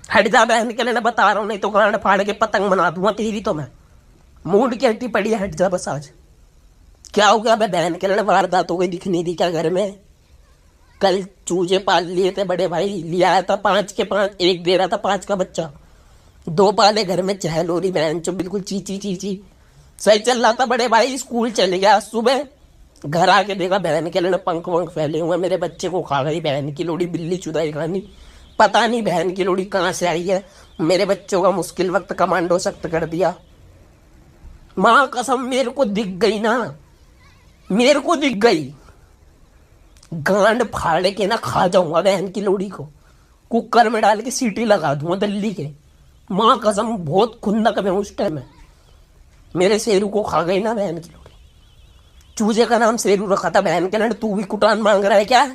हट जा बहन के लिए बता रहा हूँ, नहीं तो गांड फाड़ के पतंग बना दूंगा तेरी। तो मैं मूड की हट्टी पड़ी है, हट जा बस आज। क्या हो गया? मैं बहन के लिए वारदात हो गई, दिख नहीं दी क्या घर में? कल चूजे पाल लिए थे बड़े भाई, लिया आया था 5 के 5, एक दे रहा था 5 का बच्चा। 2 पाले घर में, चहल हो रही बहन चो, बिल्कुल चीची चीची। सही चल रहा था बड़े भाई, स्कूल चले गया सुबह, घर आके देखा बहन के लिए पंख वंख फैले हुए, मेरे बच्चे को खा गई बहन की लोड़ी, बिल्ली चुदाई खानी। पता नहीं बहन की लोड़ी कहाँ से आई है, मेरे बच्चों का मुश्किल वक्त कमांडो सख्त कर दिया। माँ कसम मेरे को दिख गई ना, मेरे को दिख गई, गांड फाड़ के ना खा जाऊंगा बहन की लोड़ी को, कुकर में डाल के सीटी लगा दूंगा दिल्ली के। माँ कसम बहुत खुंदक में उस टाइम में, मेरे शेरू को खा गई ना बहन की लोड़ी। चूजे का नाम शेरू रखा था बहन के लड़, तू भी कुटान मांग रहा है क्या?